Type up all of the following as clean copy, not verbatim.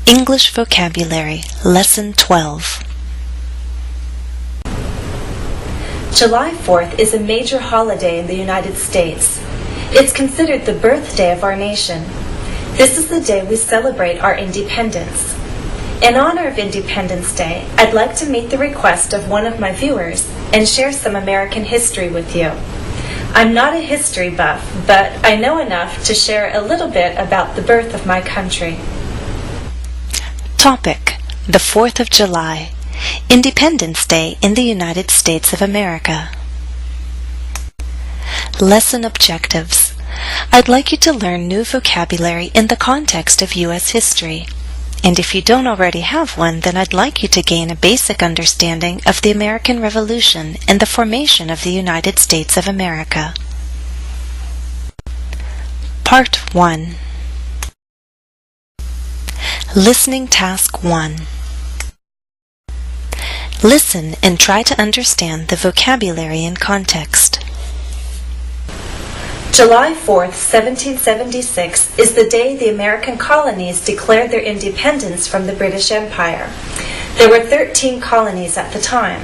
English Vocabulary, Lesson 12. July 4th is a major holiday in the United States. It's considered the birthday of our nation. This is the day we celebrate our independence. In honor of Independence Day, I'd like to meet the request of one of my viewers and share some American history with you. I'm not a history buff, but I know enough to share a little bit about the birth of my country. Topic: the 4th of July, Independence Day in the United States of America. Lesson objectives. I'd like you to learn new vocabulary in the context of U.S. history. And if you don't already have one, then I'd like you to gain a basic understanding of the American Revolution and the formation of the United States of America. Part 1. Listening Task 1. Listen and try to understand the vocabulary in context. July 4th, 1776 is the day the American colonies declared their independence from the British Empire. There were 13 colonies at the time: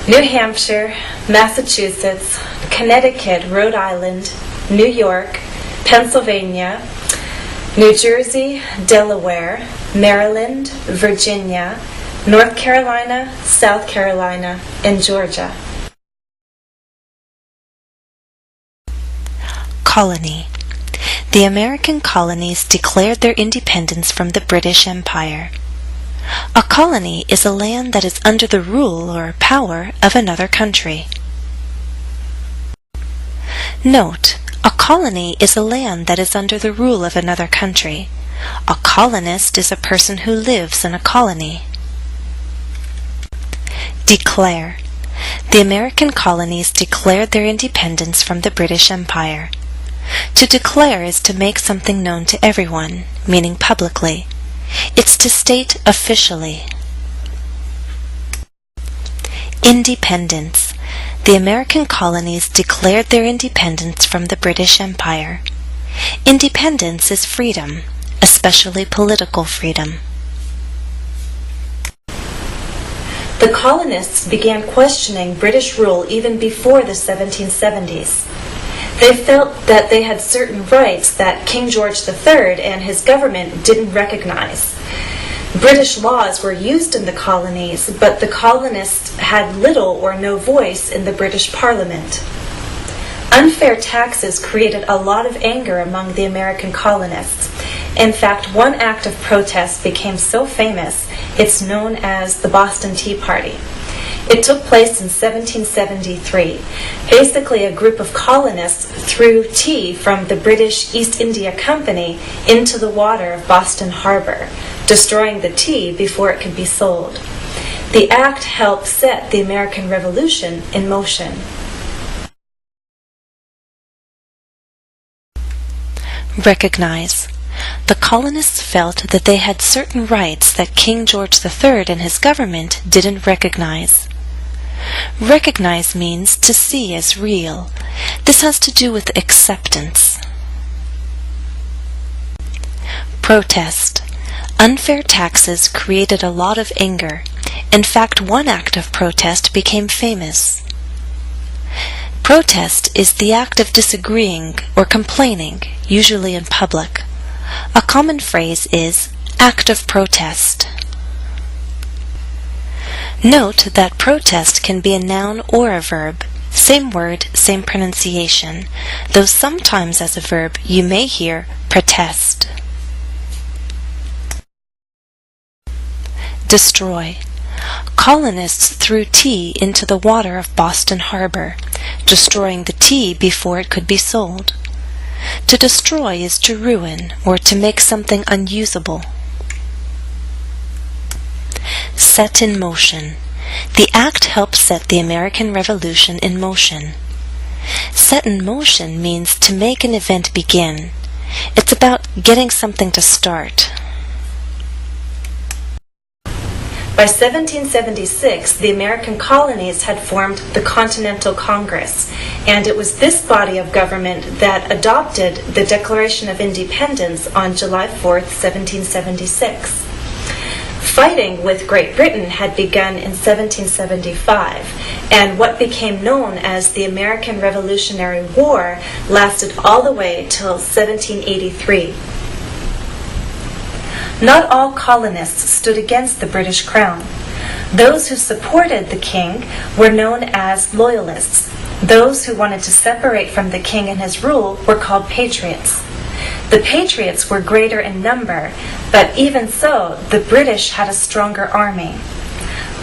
New Hampshire, Massachusetts, Connecticut, Rhode Island, New York, Pennsylvania, New Jersey, Delaware, Maryland, Virginia, North Carolina, South Carolina, and Georgia. Colony. The American colonies declared their independence from the British Empire. A colony is a land that is under the rule or power of another country. Note: a colony is a land that is under the rule of another country. A colonist is a person who lives in a colony. Declare. The American colonies declared their independence from the British Empire. To declare is to make something known to everyone, meaning publicly. It's to state officially. Independence. The American colonies declared their independence from the British Empire. Independence is freedom, especially political freedom. The colonists began questioning British rule even before the 1770s. They felt that they had certain rights that King George III and his government didn't recognize. British laws were used in the colonies, but the colonists had little or no voice in the British Parliament. Unfair taxes created a lot of anger among the American colonists. In fact, one act of protest became so famous, it's known as the Boston Tea Party. It took place in 1773. Basically, a group of colonists threw tea from the British East India Company into the water of Boston Harbor, destroying the tea before it could be sold. The act helped set the American Revolution in motion. Recognize. The colonists felt that they had certain rights that King George III and his government didn't recognize. Recognize means to see as real. This has to do with acceptance. Protest. Unfair taxes created a lot of anger. In fact, one act of protest became famous. Protest is the act of disagreeing or complaining, usually in public. A common phrase is act of protest. Note that protest can be a noun or a verb. Same word, same pronunciation, though sometimes as a verb you may hear protest. Destroy. Colonists threw tea into the water of Boston Harbor, destroying the tea before it could be sold. To destroy is to ruin or to make something unusable. Set in motion. The act helped set the American Revolution in motion. Set in motion means to make an event begin. It's about getting something to start. By 1776, the American colonies had formed the Continental Congress, and it was this body of government that adopted the Declaration of Independence on July 4th, 1776. Fighting with Great Britain had begun in 1775, and what became known as the American Revolutionary War lasted all the way till 1783. Not all colonists stood against the British Crown. Those who supported the king were known as loyalists. Those who wanted to separate from the king and his rule were called patriots. The patriots were greater in number, but even so, the British had a stronger army.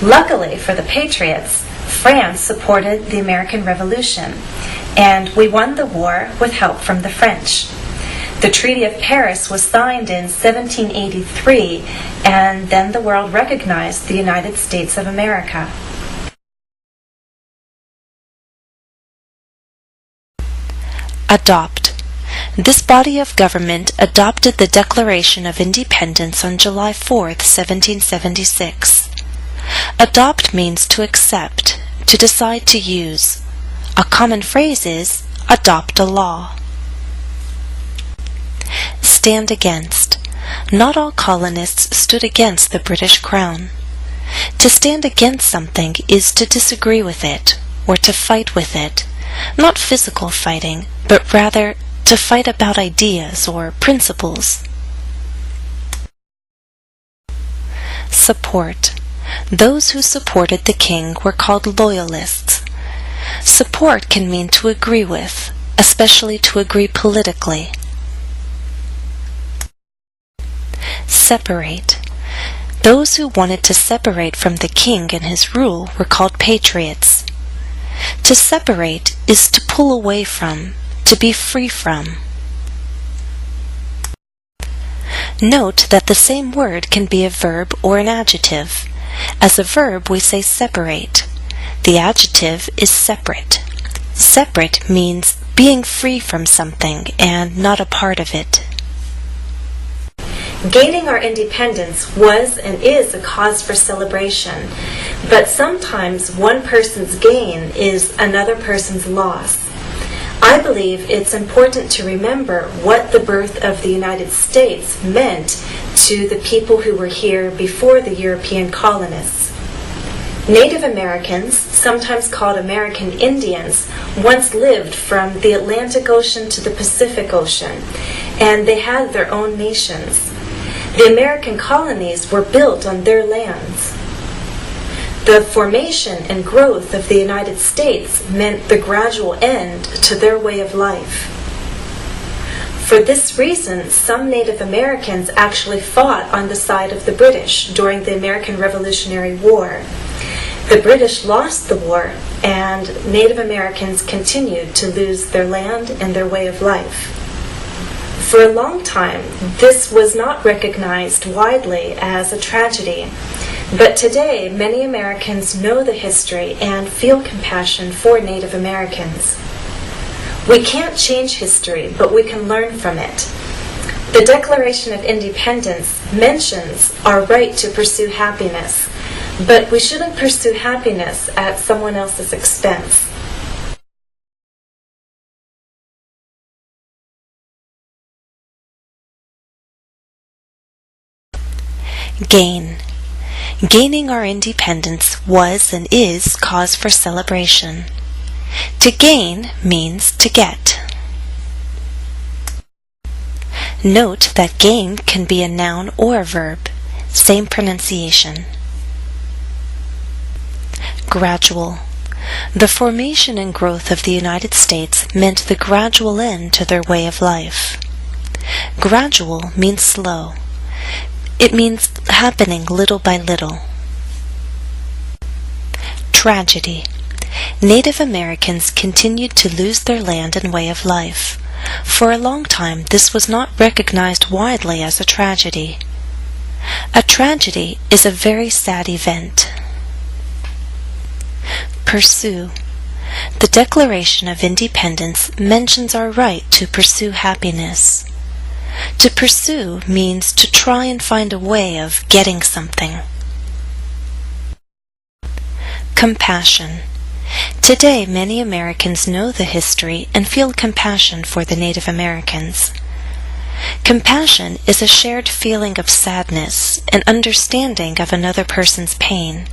Luckily for the patriots, France supported the American Revolution, and we won the war with help from the French. The Treaty of Paris was signed in 1783, and then the world recognized the United States of America. Adopt. This body of government adopted the Declaration of Independence on July 4th, 1776. Adopt means to accept, to decide to use. A common phrase is, adopt a law. Stand against. Not all colonists stood against the British Crown. To stand against something is to disagree with it, or to fight with it. Not physical fighting, but rather to fight about ideas or principles. Support. Those who supported the king were called loyalists. Support can mean to agree with, especially to agree politically. Separate. Those who wanted to separate from the king and his rule were called patriots. To separate is to pull away from, to be free from. Note that the same word can be a verb or an adjective. As a verb, we say separate. The adjective is separate. Separate means being free from something and not a part of it. Gaining our independence was and is a cause for celebration, but sometimes one person's gain is another person's loss. I believe it's important to remember what the birth of the United States meant to the people who were here before the European colonists. Native Americans, sometimes called American Indians, once lived from the Atlantic Ocean to the Pacific Ocean, and they had their own nations. The American colonies were built on their lands. The formation and growth of the United States meant the gradual end to their way of life. For this reason, some Native Americans actually fought on the side of the British during the American Revolutionary War. The British lost the war, and Native Americans continued to lose their land and their way of life. For a long time, this was not recognized widely as a tragedy. But today, many Americans know the history and feel compassion for Native Americans. We can't change history, but we can learn from it. The Declaration of Independence mentions our right to pursue happiness, but we shouldn't pursue happiness at someone else's expense. Gain. Gaining our independence was and is cause for celebration. To gain means to get. Note that gain can be a noun or a verb, same pronunciation. Gradual. The formation and growth of the United States meant the gradual end to their way of life. Gradual means slow. It means happening little by little. Tragedy. Native Americans continued to lose their land and way of life. For a long time, this was not recognized widely as a tragedy. A tragedy is a very sad event. Pursue. The Declaration of Independence mentions our right to pursue happiness. To pursue means to try and find a way of getting something. Compassion. Today, many Americans know the history and feel compassion for the Native Americans. Compassion is a shared feeling of sadness and understanding of another person's pain.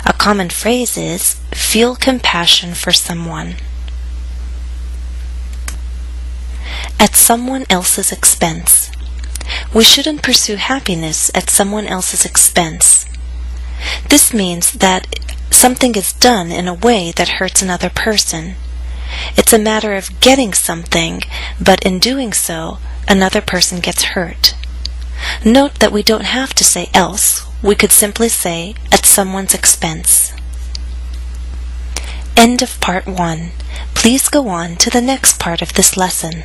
A common phrase is, feel compassion for someone. At someone else's expense. We shouldn't pursue happiness at someone else's expense. This means that something is done in a way that hurts another person. It's a matter of getting something, but in doing so, another person gets hurt. Note that we don't have to say else. We could simply say, at someone's expense. End of part 1. Please go on to the next part of this lesson.